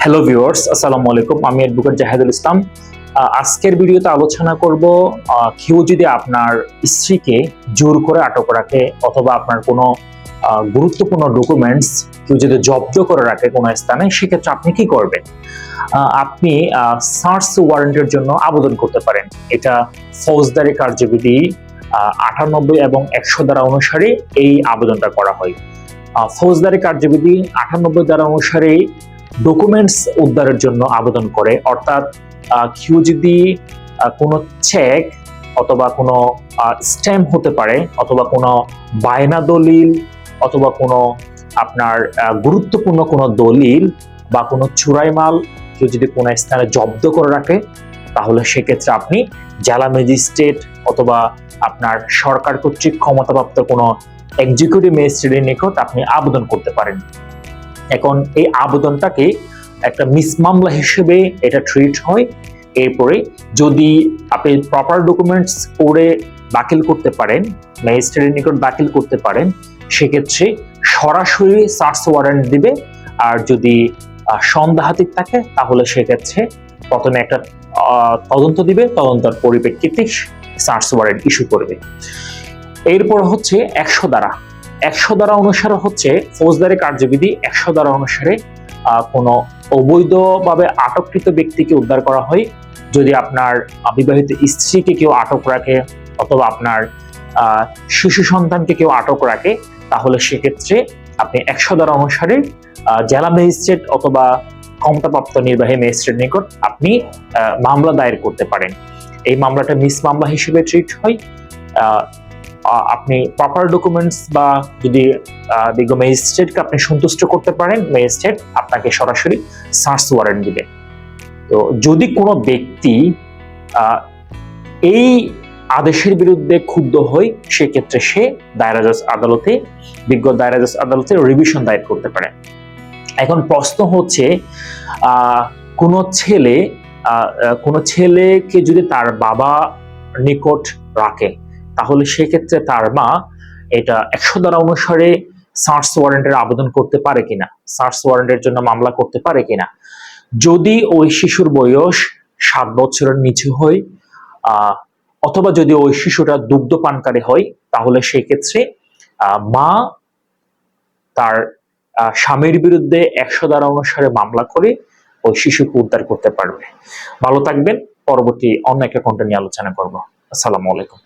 Hello viewers, আসসালামু আলাইকুম। আমি অ্যাডভোকেট জাহেদুল ইসলাম। আজকের ভিডিওতে আলোচনা করব কেউ যদি আপনার স্ত্রীকে জোর করে আটক রাখে অথবা আপনার কোনো গুরুত্বপূর্ণ ডকুমেন্টস কেউ যদি জব্দ করে রাখে কোনো স্থানে, সেক্ষেত্রে আপনি কি করবেন? আপনি সার্চ ওয়ারেন্টের জন্য আবেদন করতে পারেন। এটা ফৌজদারি কার্যবিধি 98 এবং 100 ধারা অনুসারে এই আবেদনটা করা হয়। ফৌজদারি কার্যবিধি 98 ধারা অনুসারে ডকুমেন্টস উদ্ধারের জন্য আবেদন করে, অর্থাৎ কেউ যদি কোনো চেক অথবা কোনো স্ট্যাম্প হতে পারে অথবা কোনো বায়না দলিল অথবা কোনো আপনার গুরুত্বপূর্ণ কোনো দলিল বা কোনো চুরাই মাল কেউ যদি কোনো স্থানে জব্দ করে রাখে, তাহলে সেক্ষেত্রে আপনি জেলা ম্যাজিস্ট্রেট অথবা আপনার সরকার কর্তৃক ক্ষমতাপ্রাপ্ত কোনো এক্সিকিউটিভ ম্যাজিস্ট্রেটের নিকট আপনি আবেদন করতে পারেন। এখন এই আবেদনটাকে একটা মিস মামলা হিসেবে এটা ট্রিট হয়। এরপরে যদি আপনি প্রপার ডকুমেন্টস করে দাখিল করতে পারেন, ম্যাজিস্ট্রেটের নিকট দাখিল করতে পারেন, সেক্ষেত্রে সরাসরি সার্চ ওয়ারেন্ট দিবে। আর যদি সন্দেহাতীত থাকে তাহলে সেক্ষেত্রে প্রথমে একটা তদন্ত দিবে, তদন্তের পরিপ্রেক্ষিতে সার্চ ওয়ারেন্ট ইস্যু করবে। এরপর হচ্ছে 100 ধারা অনুসারে হচ্ছে ফৌজদারি কার্যবিধি 100 ধারা অনুসারে কোনো অবৈধভাবে আটককৃত ব্যক্তিকে উদ্ধার করা হয়। যদি আপনার বিবাহিত স্ত্রীকে কেউ আটক রাখে অথবা আপনার শিশু সন্তানকে কেউ আটক রাখে, তাহলে সেক্ষেত্রে আপনি 100 ধারা অনুসারে জেলা ম্যাজিস্ট্রেট অথবা ক্ষমতাপ্রাপ্ত নির্বাহী ম্যাজিস্ট্রেট নিকট আপনি মামলা দায়ের করতে পারেন। এই মামলাটা মিস মামলা হিসেবে ট্রিট হয়। আপনি প্রপার ডকুমেন্টস বা যদি বিজ্ঞ ম্যাজিস্ট্রেটকে আপনি সন্তুষ্ট করতে পারেন, ম্যাজিস্ট্রেট আপনাকে সরাসরি সার্চ ওয়ারেন্ট দিবে। তো যদি কোনো ব্যক্তি এই আদেশের বিরুদ্ধে ক্ষুব্ধ হয়, সেক্ষেত্রে সে দায়রা জজ আদালতে, বিজ্ঞ দায়রা জজ আদালতে রিভিশন দায়ের করতে পারে। এখন প্রশ্ন হচ্ছে, কোনো ছেলেকে যদি তার বাবা নিকট রাখে, তাহলে সেক্ষেত্রে তার মা এটা 100 ধারা অনুসারে সার্চ ওয়ারেন্টের আবেদন করতে পারে কিনা, সার্চ ওয়ারেন্টের জন্য মামলা করতে পারে কিনা। যদি ওই শিশুর বয়স 7 বছরের নিচে হয় অথবা যদি ওই শিশুটা দুগ্ধপানকারী হয়, তাহলে সেক্ষেত্রে মা তার স্বামীর বিরুদ্ধে 100 ধারা অনুসারে মামলা করে ওই শিশুকে উদ্ধার করতে পারবে। ভালো থাকবেন। পরবর্তী অন্য একটা কন্টেন্ট নিয়ে আলোচনা করবো। আসসালামু আলাইকুম।